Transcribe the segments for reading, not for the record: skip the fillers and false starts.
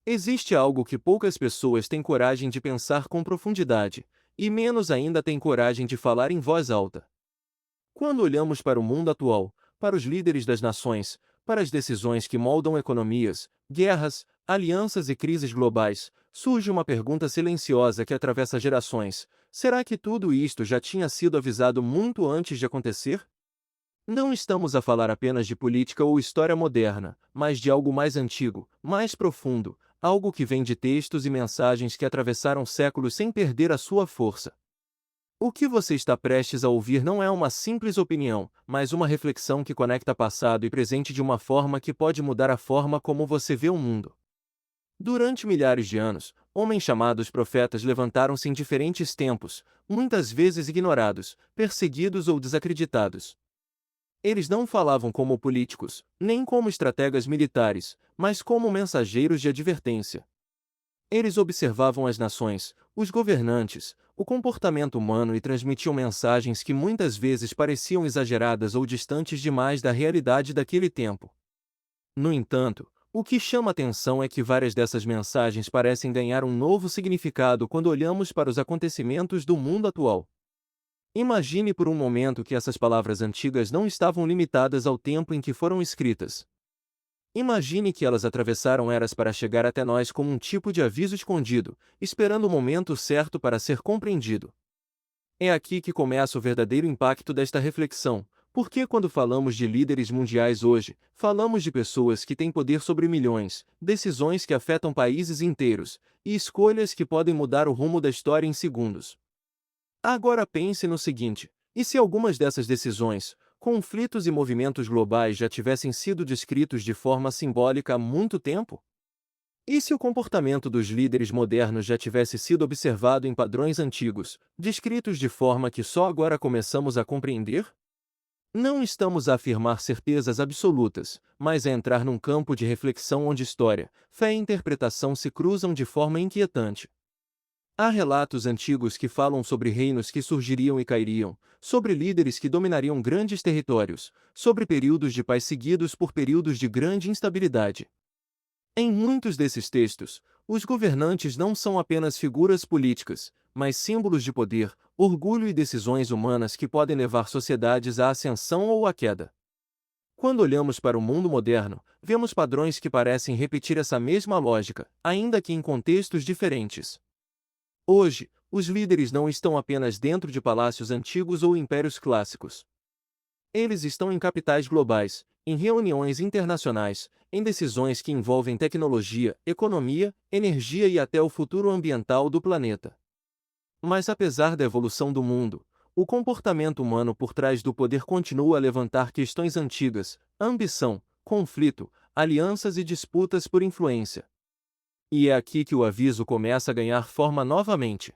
Existe algo que poucas pessoas têm coragem de pensar com profundidade, e menos ainda têm coragem de falar em voz alta. Quando olhamos para o mundo atual, para os líderes das nações, para as decisões que moldam economias, guerras, alianças e crises globais, surge uma pergunta silenciosa que atravessa gerações: será que tudo isto já tinha sido avisado muito antes de acontecer? Não estamos a falar apenas de política ou história moderna, mas de algo mais antigo, mais profundo, algo que vem de textos e mensagens que atravessaram séculos sem perder a sua força. O que você está prestes a ouvir não é uma simples opinião, mas uma reflexão que conecta passado e presente de uma forma que pode mudar a forma como você vê o mundo. Durante milhares de anos, homens chamados profetas levantaram-se em diferentes tempos, muitas vezes ignorados, perseguidos ou desacreditados. Eles não falavam como políticos, nem como estrategas militares, mas como mensageiros de advertência. Eles observavam as nações, os governantes, o comportamento humano e transmitiam mensagens que muitas vezes pareciam exageradas ou distantes demais da realidade daquele tempo. No entanto, o que chama atenção é que várias dessas mensagens parecem ganhar um novo significado quando olhamos para os acontecimentos do mundo atual. Imagine por um momento que essas palavras antigas não estavam limitadas ao tempo em que foram escritas. Imagine que elas atravessaram eras para chegar até nós como um tipo de aviso escondido, esperando o momento certo para ser compreendido. É aqui que começa o verdadeiro impacto desta reflexão, porque quando falamos de líderes mundiais hoje, falamos de pessoas que têm poder sobre milhões, decisões que afetam países inteiros, e escolhas que podem mudar o rumo da história em segundos. Agora pense no seguinte: e se algumas dessas decisões, conflitos e movimentos globais já tivessem sido descritos de forma simbólica há muito tempo? E se o comportamento dos líderes modernos já tivesse sido observado em padrões antigos, descritos de forma que só agora começamos a compreender? Não estamos a afirmar certezas absolutas, mas a entrar num campo de reflexão onde história, fé e interpretação se cruzam de forma inquietante. Há relatos antigos que falam sobre reinos que surgiriam e cairiam, sobre líderes que dominariam grandes territórios, sobre períodos de paz seguidos por períodos de grande instabilidade. Em muitos desses textos, os governantes não são apenas figuras políticas, mas símbolos de poder, orgulho e decisões humanas que podem levar sociedades à ascensão ou à queda. Quando olhamos para o mundo moderno, vemos padrões que parecem repetir essa mesma lógica, ainda que em contextos diferentes. Hoje, os líderes não estão apenas dentro de palácios antigos ou impérios clássicos. Eles estão em capitais globais, em reuniões internacionais, em decisões que envolvem tecnologia, economia, energia e até o futuro ambiental do planeta. Mas apesar da evolução do mundo, o comportamento humano por trás do poder continua a levantar questões antigas: ambição, conflito, alianças e disputas por influência. E é aqui que o aviso começa a ganhar forma novamente.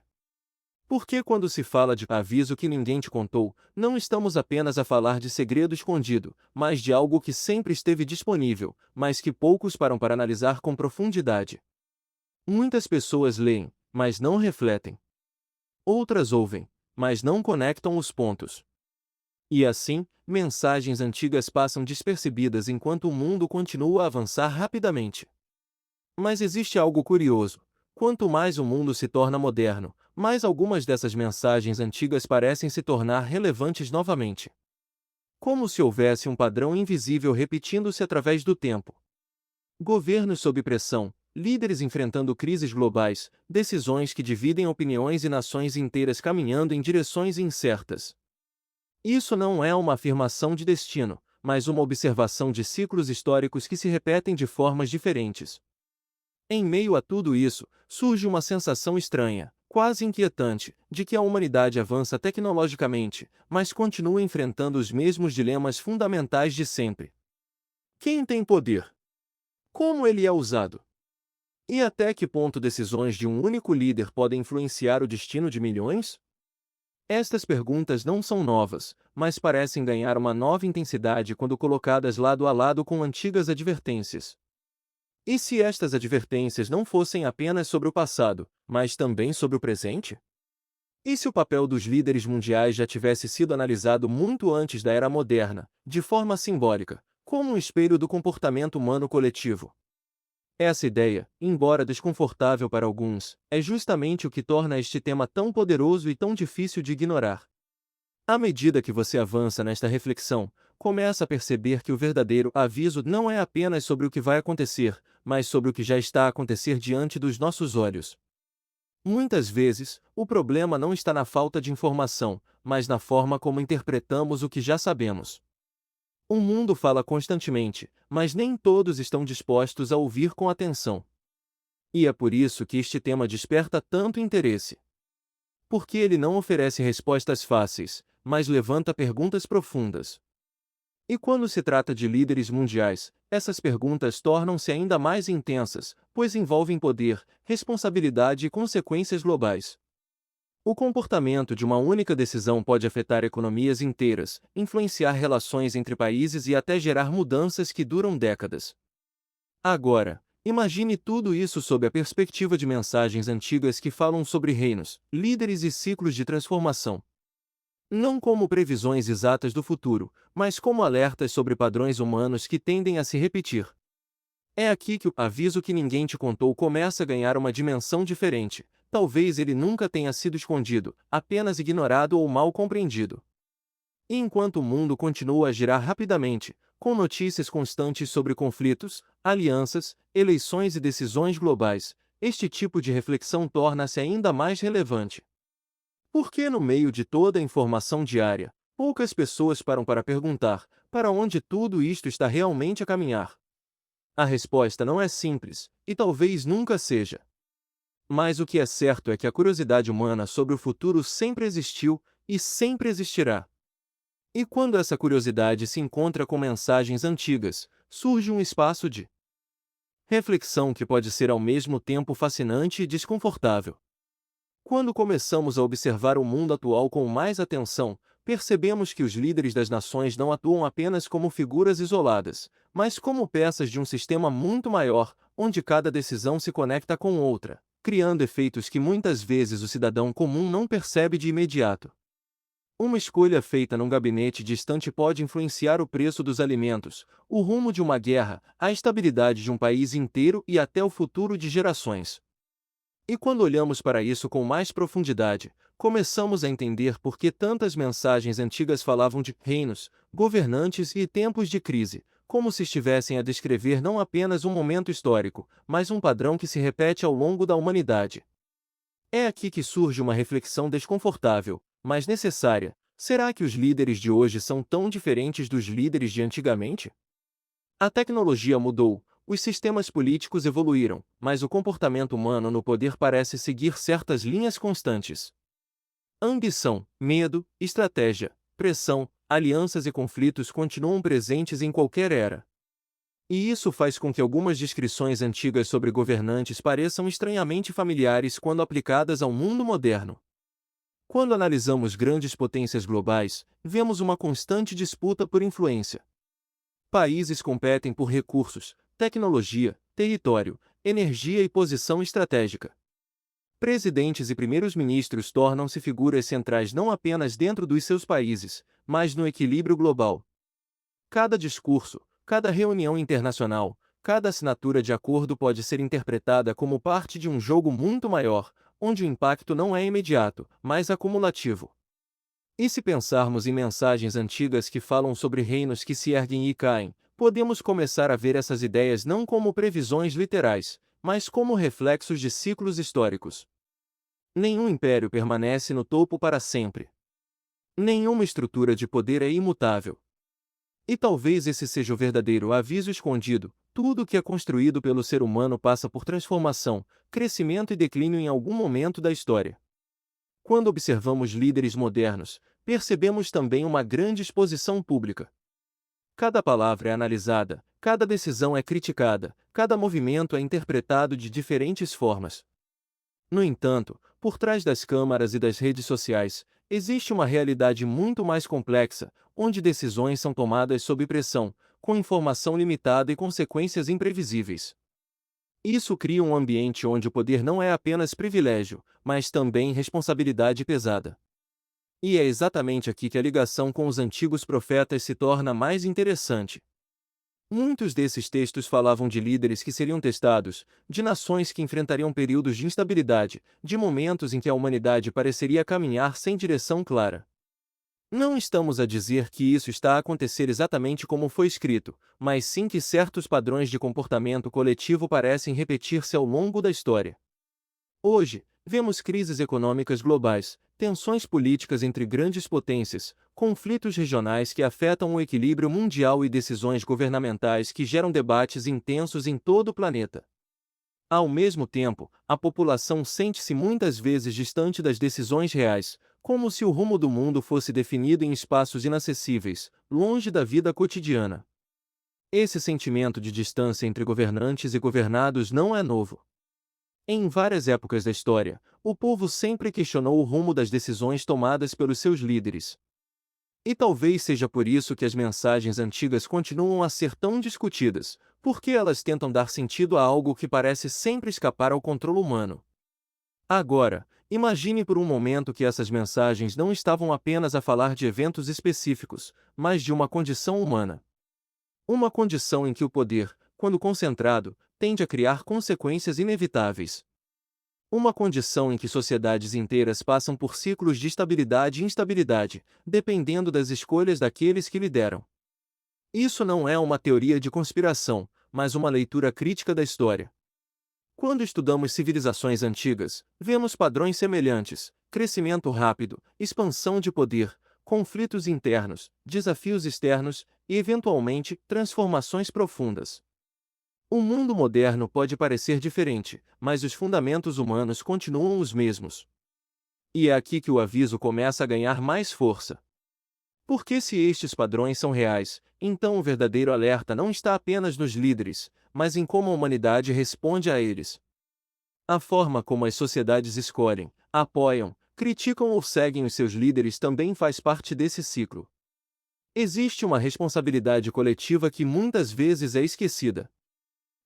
Porque quando se fala de aviso que ninguém te contou, não estamos apenas a falar de segredo escondido, mas de algo que sempre esteve disponível, mas que poucos param para analisar com profundidade. Muitas pessoas leem, mas não refletem. Outras ouvem, mas não conectam os pontos. E assim, mensagens antigas passam despercebidas enquanto o mundo continua a avançar rapidamente. Mas existe algo curioso. Quanto mais o mundo se torna moderno, mais algumas dessas mensagens antigas parecem se tornar relevantes novamente. Como se houvesse um padrão invisível repetindo-se através do tempo. Governos sob pressão, líderes enfrentando crises globais, decisões que dividem opiniões e nações inteiras caminhando em direções incertas. Isso não é uma afirmação de destino, mas uma observação de ciclos históricos que se repetem de formas diferentes. Em meio a tudo isso, surge uma sensação estranha, quase inquietante, de que a humanidade avança tecnologicamente, mas continua enfrentando os mesmos dilemas fundamentais de sempre. Quem tem poder? Como ele é usado? E até que ponto decisões de um único líder podem influenciar o destino de milhões? Estas perguntas não são novas, mas parecem ganhar uma nova intensidade quando colocadas lado a lado com antigas advertências. E se estas advertências não fossem apenas sobre o passado, mas também sobre o presente? E se o papel dos líderes mundiais já tivesse sido analisado muito antes da era moderna, de forma simbólica, como um espelho do comportamento humano coletivo? Essa ideia, embora desconfortável para alguns, é justamente o que torna este tema tão poderoso e tão difícil de ignorar. À medida que você avança nesta reflexão, começa a perceber que o verdadeiro aviso não é apenas sobre o que vai acontecer, mas sobre o que já está a acontecer diante dos nossos olhos. Muitas vezes, o problema não está na falta de informação, mas na forma como interpretamos o que já sabemos. O mundo fala constantemente, mas nem todos estão dispostos a ouvir com atenção. E é por isso que este tema desperta tanto interesse. Porque ele não oferece respostas fáceis, mas levanta perguntas profundas. E quando se trata de líderes mundiais, essas perguntas tornam-se ainda mais intensas, pois envolvem poder, responsabilidade e consequências globais. O comportamento de uma única decisão pode afetar economias inteiras, influenciar relações entre países e até gerar mudanças que duram décadas. Agora, imagine tudo isso sob a perspectiva de mensagens antigas que falam sobre reinos, líderes e ciclos de transformação. Não como previsões exatas do futuro, mas como alertas sobre padrões humanos que tendem a se repetir. É aqui que o aviso que ninguém te contou começa a ganhar uma dimensão diferente. Talvez ele nunca tenha sido escondido, apenas ignorado ou mal compreendido. E enquanto o mundo continua a girar rapidamente, com notícias constantes sobre conflitos, alianças, eleições e decisões globais, este tipo de reflexão torna-se ainda mais relevante. Porque no meio de toda a informação diária, poucas pessoas param para perguntar: para onde tudo isto está realmente a caminhar? A resposta não é simples, e talvez nunca seja. Mas o que é certo é que a curiosidade humana sobre o futuro sempre existiu e sempre existirá. E quando essa curiosidade se encontra com mensagens antigas, surge um espaço de reflexão que pode ser ao mesmo tempo fascinante e desconfortável. Quando começamos a observar o mundo atual com mais atenção, percebemos que os líderes das nações não atuam apenas como figuras isoladas, mas como peças de um sistema muito maior, onde cada decisão se conecta com outra, criando efeitos que muitas vezes o cidadão comum não percebe de imediato. Uma escolha feita num gabinete distante pode influenciar o preço dos alimentos, o rumo de uma guerra, a estabilidade de um país inteiro e até o futuro de gerações. E quando olhamos para isso com mais profundidade, começamos a entender por que tantas mensagens antigas falavam de reinos, governantes e tempos de crise, como se estivessem a descrever não apenas um momento histórico, mas um padrão que se repete ao longo da humanidade. É aqui que surge uma reflexão desconfortável, mas necessária. Será que os líderes de hoje são tão diferentes dos líderes de antigamente? A tecnologia mudou, os sistemas políticos evoluíram, mas o comportamento humano no poder parece seguir certas linhas constantes. Ambição, medo, estratégia, pressão, alianças e conflitos continuam presentes em qualquer era. E isso faz com que algumas descrições antigas sobre governantes pareçam estranhamente familiares quando aplicadas ao mundo moderno. Quando analisamos grandes potências globais, vemos uma constante disputa por influência. Países competem por recursos, tecnologia, território, energia e posição estratégica. Presidentes e primeiros-ministros tornam-se figuras centrais não apenas dentro dos seus países, mas no equilíbrio global. Cada discurso, cada reunião internacional, cada assinatura de acordo pode ser interpretada como parte de um jogo muito maior, onde o impacto não é imediato, mas acumulativo. E se pensarmos em mensagens antigas que falam sobre reinos que se erguem e caem, podemos começar a ver essas ideias não como previsões literais, mas como reflexos de ciclos históricos. Nenhum império permanece no topo para sempre. Nenhuma estrutura de poder é imutável. E talvez esse seja o verdadeiro aviso escondido: tudo que é construído pelo ser humano passa por transformação, crescimento e declínio em algum momento da história. Quando observamos líderes modernos, percebemos também uma grande exposição pública. Cada palavra é analisada, cada decisão é criticada, cada movimento é interpretado de diferentes formas. No entanto, por trás das câmaras e das redes sociais, existe uma realidade muito mais complexa, onde decisões são tomadas sob pressão, com informação limitada e consequências imprevisíveis. Isso cria um ambiente onde o poder não é apenas privilégio, mas também responsabilidade pesada. E é exatamente aqui que a ligação com os antigos profetas se torna mais interessante. Muitos desses textos falavam de líderes que seriam testados, de nações que enfrentariam períodos de instabilidade, de momentos em que a humanidade pareceria caminhar sem direção clara. Não estamos a dizer que isso está a acontecer exatamente como foi escrito, mas sim que certos padrões de comportamento coletivo parecem repetir-se ao longo da história. Hoje, vemos crises econômicas globais, tensões políticas entre grandes potências, conflitos regionais que afetam o equilíbrio mundial e decisões governamentais que geram debates intensos em todo o planeta. Ao mesmo tempo, a população sente-se muitas vezes distante das decisões reais, como se o rumo do mundo fosse definido em espaços inacessíveis, longe da vida cotidiana. Esse sentimento de distância entre governantes e governados não é novo. Em várias épocas da história, o povo sempre questionou o rumo das decisões tomadas pelos seus líderes. E talvez seja por isso que as mensagens antigas continuam a ser tão discutidas, porque elas tentam dar sentido a algo que parece sempre escapar ao controle humano. Agora, imagine por um momento que essas mensagens não estavam apenas a falar de eventos específicos, mas de uma condição humana. Uma condição em que o poder, quando concentrado, tende a criar consequências inevitáveis. Uma condição em que sociedades inteiras passam por ciclos de estabilidade e instabilidade, dependendo das escolhas daqueles que lideram. Isso não é uma teoria de conspiração, mas uma leitura crítica da história. Quando estudamos civilizações antigas, vemos padrões semelhantes: crescimento rápido, expansão de poder, conflitos internos, desafios externos e, eventualmente, transformações profundas. O mundo moderno pode parecer diferente, mas os fundamentos humanos continuam os mesmos. E é aqui que o aviso começa a ganhar mais força. Porque se estes padrões são reais, então o verdadeiro alerta não está apenas nos líderes, mas em como a humanidade responde a eles. A forma como as sociedades escolhem, apoiam, criticam ou seguem os seus líderes também faz parte desse ciclo. Existe uma responsabilidade coletiva que muitas vezes é esquecida.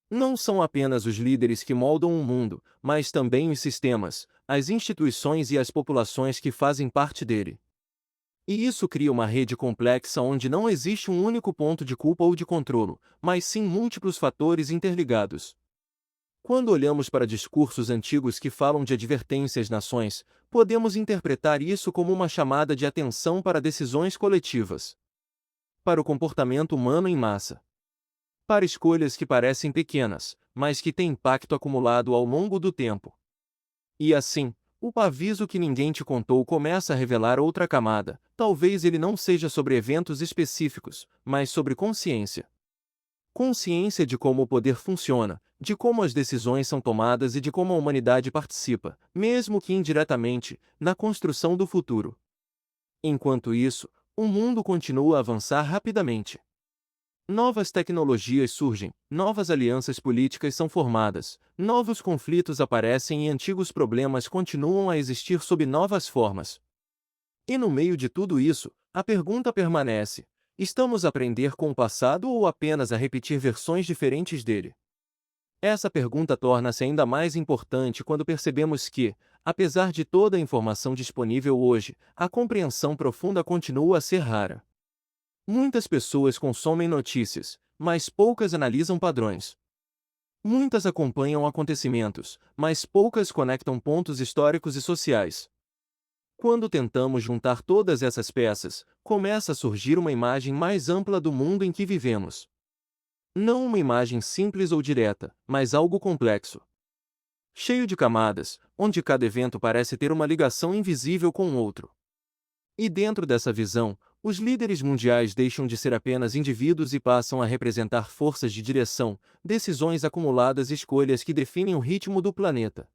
Não são apenas os líderes que moldam o mundo, mas também os sistemas, as instituições e as populações que fazem parte dele. E isso cria uma rede complexa onde não existe um único ponto de culpa ou de controlo, mas sim múltiplos fatores interligados. Quando olhamos para discursos antigos que falam de advertência às nações, podemos interpretar isso como uma chamada de atenção para decisões coletivas, para o comportamento humano em massa, para escolhas que parecem pequenas, mas que têm impacto acumulado ao longo do tempo. E assim, o aviso que ninguém te contou começa a revelar outra camada. Talvez ele não seja sobre eventos específicos, mas sobre consciência. Consciência de como o poder funciona, de como as decisões são tomadas e de como a humanidade participa, mesmo que indiretamente, na construção do futuro. Enquanto isso, o mundo continua a avançar rapidamente. Novas tecnologias surgem, novas alianças políticas são formadas, novos conflitos aparecem e antigos problemas continuam a existir sob novas formas. E no meio de tudo isso, a pergunta permanece: estamos a aprender com o passado ou apenas a repetir versões diferentes dele? Essa pergunta torna-se ainda mais importante quando percebemos que, apesar de toda a informação disponível hoje, a compreensão profunda continua a ser rara. Muitas pessoas consomem notícias, mas poucas analisam padrões. Muitas acompanham acontecimentos, mas poucas conectam pontos históricos e sociais. Quando tentamos juntar todas essas peças, começa a surgir uma imagem mais ampla do mundo em que vivemos. Não uma imagem simples ou direta, mas algo complexo, cheio de camadas, onde cada evento parece ter uma ligação invisível com o outro. E dentro dessa visão, os líderes mundiais deixam de ser apenas indivíduos e passam a representar forças de direção, decisões acumuladas e escolhas que definem o ritmo do planeta.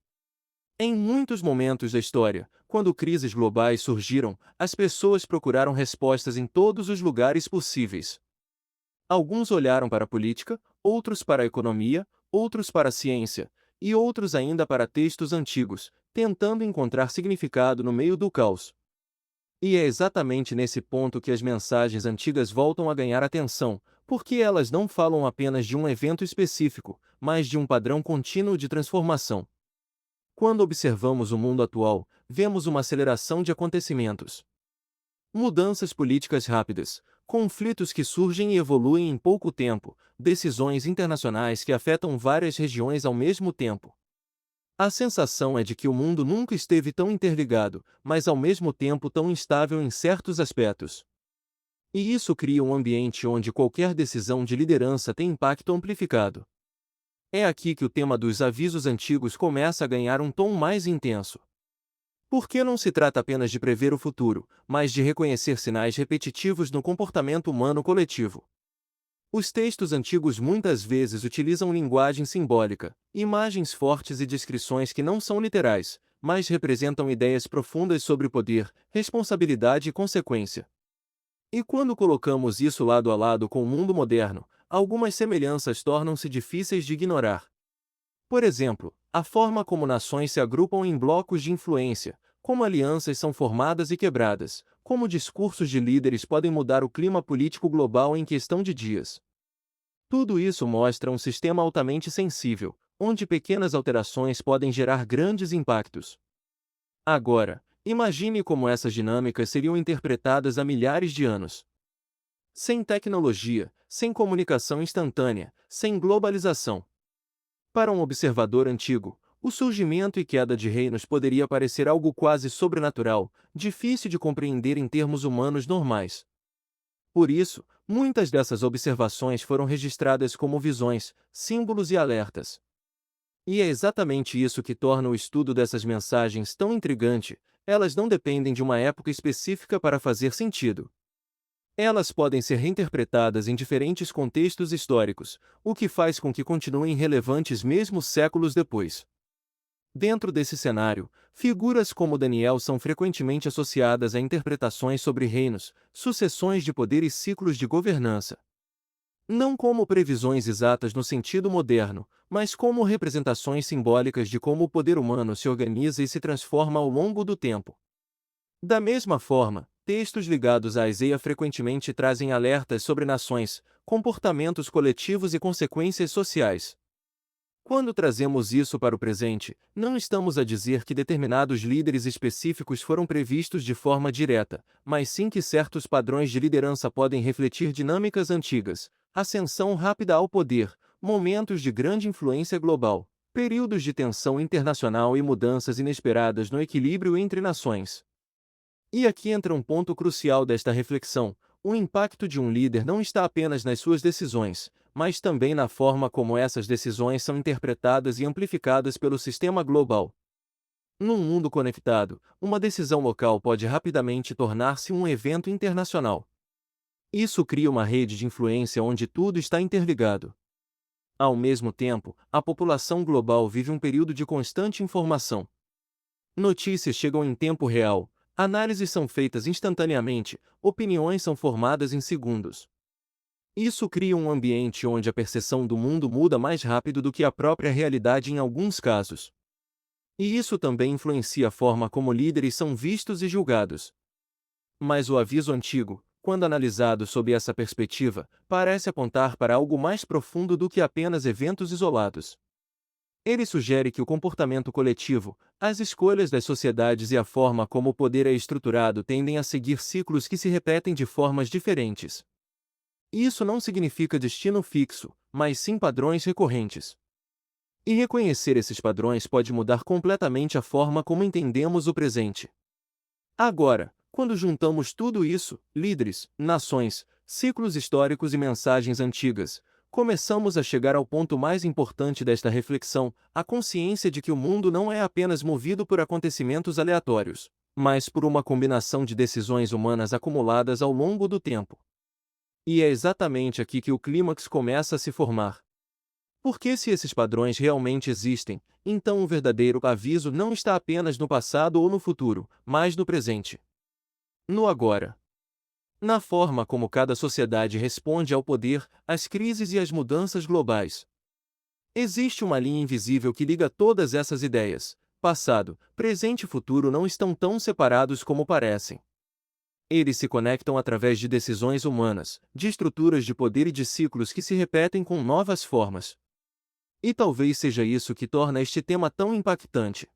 Em muitos momentos da história, quando crises globais surgiram, as pessoas procuraram respostas em todos os lugares possíveis. Alguns olharam para a política, outros para a economia, outros para a ciência, e outros ainda para textos antigos, tentando encontrar significado no meio do caos. E é exatamente nesse ponto que as mensagens antigas voltam a ganhar atenção, porque elas não falam apenas de um evento específico, mas de um padrão contínuo de transformação. Quando observamos o mundo atual, vemos uma aceleração de acontecimentos. Mudanças políticas rápidas, conflitos que surgem e evoluem em pouco tempo, decisões internacionais que afetam várias regiões ao mesmo tempo. A sensação é de que o mundo nunca esteve tão interligado, mas ao mesmo tempo tão instável em certos aspectos. E isso cria um ambiente onde qualquer decisão de liderança tem impacto amplificado. É aqui que o tema dos avisos antigos começa a ganhar um tom mais intenso. Porque não se trata apenas de prever o futuro, mas de reconhecer sinais repetitivos no comportamento humano coletivo. Os textos antigos muitas vezes utilizam linguagem simbólica, imagens fortes e descrições que não são literais, mas representam ideias profundas sobre poder, responsabilidade e consequência. E quando colocamos isso lado a lado com o mundo moderno, algumas semelhanças tornam-se difíceis de ignorar. Por exemplo, a forma como nações se agrupam em blocos de influência, como alianças são formadas e quebradas, como discursos de líderes podem mudar o clima político global em questão de dias. Tudo isso mostra um sistema altamente sensível, onde pequenas alterações podem gerar grandes impactos. Agora, imagine como essas dinâmicas seriam interpretadas há milhares de anos. Sem tecnologia, sem comunicação instantânea, sem globalização. Para um observador antigo, o surgimento e queda de reinos poderia parecer algo quase sobrenatural, difícil de compreender em termos humanos normais. Por isso, muitas dessas observações foram registradas como visões, símbolos e alertas. E é exatamente isso que torna o estudo dessas mensagens tão intrigante: elas não dependem de uma época específica para fazer sentido. Elas podem ser reinterpretadas em diferentes contextos históricos, o que faz com que continuem relevantes mesmo séculos depois. Dentro desse cenário, figuras como Daniel são frequentemente associadas a interpretações sobre reinos, sucessões de poder e ciclos de governança. Não como previsões exatas no sentido moderno, mas como representações simbólicas de como o poder humano se organiza e se transforma ao longo do tempo. Da mesma forma, textos ligados à Isaías frequentemente trazem alertas sobre nações, comportamentos coletivos e consequências sociais. Quando trazemos isso para o presente, não estamos a dizer que determinados líderes específicos foram previstos de forma direta, mas sim que certos padrões de liderança podem refletir dinâmicas antigas, ascensão rápida ao poder, momentos de grande influência global, períodos de tensão internacional e mudanças inesperadas no equilíbrio entre nações. E aqui entra um ponto crucial desta reflexão: o impacto de um líder não está apenas nas suas decisões, mas também na forma como essas decisões são interpretadas e amplificadas pelo sistema global. Num mundo conectado, uma decisão local pode rapidamente tornar-se um evento internacional. Isso cria uma rede de influência onde tudo está interligado. Ao mesmo tempo, a população global vive um período de constante informação. Notícias chegam em tempo real, análises são feitas instantaneamente, opiniões são formadas em segundos. Isso cria um ambiente onde a percepção do mundo muda mais rápido do que a própria realidade em alguns casos. E isso também influencia a forma como líderes são vistos e julgados. Mas o aviso antigo, quando analisado sob essa perspectiva, parece apontar para algo mais profundo do que apenas eventos isolados. Ele sugere que o comportamento coletivo, as escolhas das sociedades e a forma como o poder é estruturado tendem a seguir ciclos que se repetem de formas diferentes. Isso não significa destino fixo, mas sim padrões recorrentes. E reconhecer esses padrões pode mudar completamente a forma como entendemos o presente. Agora, quando juntamos tudo isso, líderes, nações, ciclos históricos e mensagens antigas, começamos a chegar ao ponto mais importante desta reflexão: a consciência de que o mundo não é apenas movido por acontecimentos aleatórios, mas por uma combinação de decisões humanas acumuladas ao longo do tempo. E é exatamente aqui que o clímax começa a se formar. Porque se esses padrões realmente existem, então o verdadeiro aviso não está apenas no passado ou no futuro, mas no presente. No agora. Na forma como cada sociedade responde ao poder, às crises e às mudanças globais. Existe uma linha invisível que liga todas essas ideias. Passado, presente e futuro não estão tão separados como parecem. Eles se conectam através de decisões humanas, de estruturas de poder e de ciclos que se repetem com novas formas. E talvez seja isso que torna este tema tão impactante.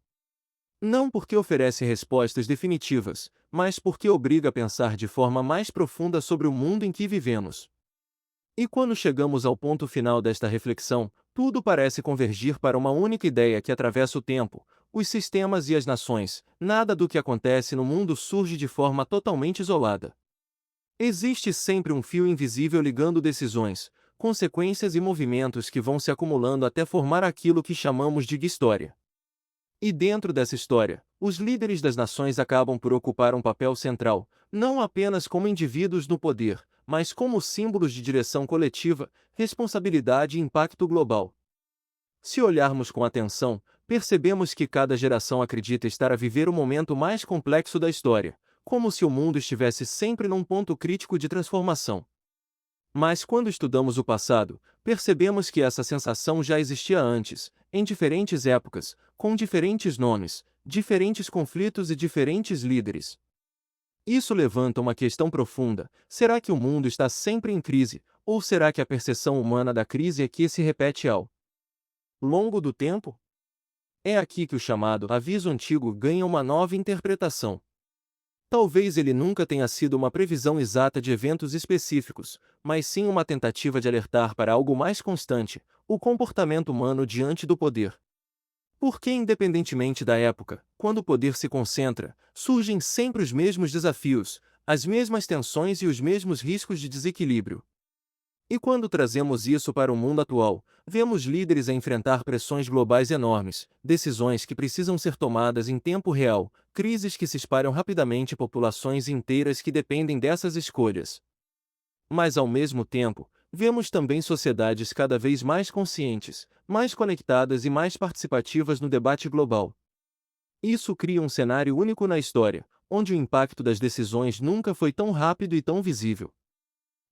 Não porque oferece respostas definitivas, mas porque obriga a pensar de forma mais profunda sobre o mundo em que vivemos. E quando chegamos ao ponto final desta reflexão, tudo parece convergir para uma única ideia que atravessa o tempo, os sistemas e as nações. Nada do que acontece no mundo surge de forma totalmente isolada. Existe sempre um fio invisível ligando decisões, consequências e movimentos que vão se acumulando até formar aquilo que chamamos de história. E dentro dessa história, os líderes das nações acabam por ocupar um papel central, não apenas como indivíduos no poder, mas como símbolos de direção coletiva, responsabilidade e impacto global. Se olharmos com atenção, percebemos que cada geração acredita estar a viver o momento mais complexo da história, como se o mundo estivesse sempre num ponto crítico de transformação. Mas quando estudamos o passado, percebemos que essa sensação já existia antes, em diferentes épocas, com diferentes nomes, diferentes conflitos e diferentes líderes. Isso levanta uma questão profunda: será que o mundo está sempre em crise, ou será que a percepção humana da crise é que se repete ao longo do tempo? É aqui que o chamado aviso antigo ganha uma nova interpretação. Talvez ele nunca tenha sido uma previsão exata de eventos específicos, mas sim uma tentativa de alertar para algo mais constante: o comportamento humano diante do poder. Porque, independentemente da época, quando o poder se concentra, surgem sempre os mesmos desafios, as mesmas tensões e os mesmos riscos de desequilíbrio. E quando trazemos isso para o mundo atual, vemos líderes a enfrentar pressões globais enormes, decisões que precisam ser tomadas em tempo real, crises que se espalham rapidamente e populações inteiras que dependem dessas escolhas. Mas ao mesmo tempo, vemos também sociedades cada vez mais conscientes, mais conectadas e mais participativas no debate global. Isso cria um cenário único na história, onde o impacto das decisões nunca foi tão rápido e tão visível.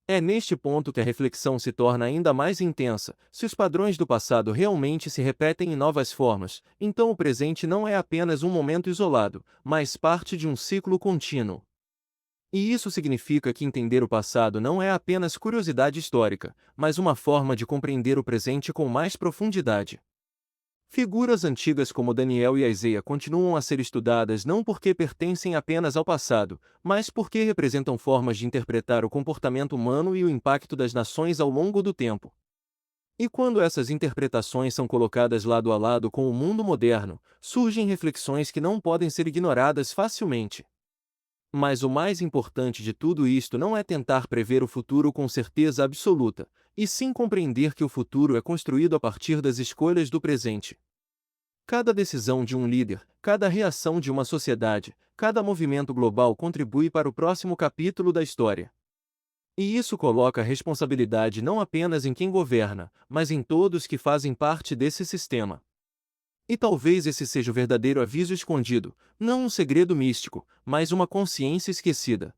É neste ponto que a reflexão se torna ainda mais intensa: se os padrões do passado realmente se repetem em novas formas, então o presente não é apenas um momento isolado, mas parte de um ciclo contínuo. E isso significa que entender o passado não é apenas curiosidade histórica, mas uma forma de compreender o presente com mais profundidade. Figuras antigas como Daniel e Isaías continuam a ser estudadas não porque pertencem apenas ao passado, mas porque representam formas de interpretar o comportamento humano e o impacto das nações ao longo do tempo. E quando essas interpretações são colocadas lado a lado com o mundo moderno, surgem reflexões que não podem ser ignoradas facilmente. Mas o mais importante de tudo isto não é tentar prever o futuro com certeza absoluta, e sim compreender que o futuro é construído a partir das escolhas do presente. Cada decisão de um líder, cada reação de uma sociedade, cada movimento global contribui para o próximo capítulo da história. E isso coloca a responsabilidade não apenas em quem governa, mas em todos que fazem parte desse sistema. E talvez esse seja o verdadeiro aviso escondido, não um segredo místico, mas uma consciência esquecida.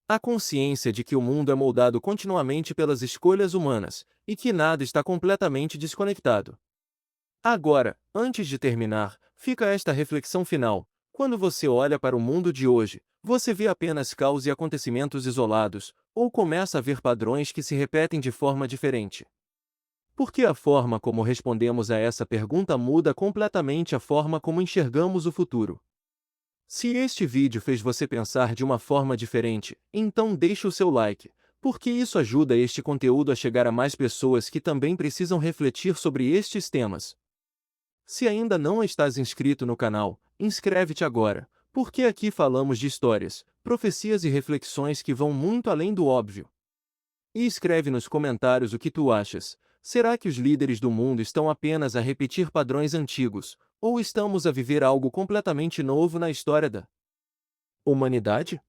A consciência de que o mundo é moldado continuamente pelas escolhas humanas, e que nada está completamente desconectado. Agora, antes de terminar, fica esta reflexão final: quando você olha para o mundo de hoje, você vê apenas caos e acontecimentos isolados, ou começa a ver padrões que se repetem de forma diferente? Porque a forma como respondemos a essa pergunta muda completamente a forma como enxergamos o futuro. Se este vídeo fez você pensar de uma forma diferente, então deixe o seu like, porque isso ajuda este conteúdo a chegar a mais pessoas que também precisam refletir sobre estes temas. Se ainda não estás inscrito no canal, inscreve-te agora, porque aqui falamos de histórias, profecias e reflexões que vão muito além do óbvio. E escreve nos comentários o que tu achas: será que os líderes do mundo estão apenas a repetir padrões antigos, ou estamos a viver algo completamente novo na história da humanidade?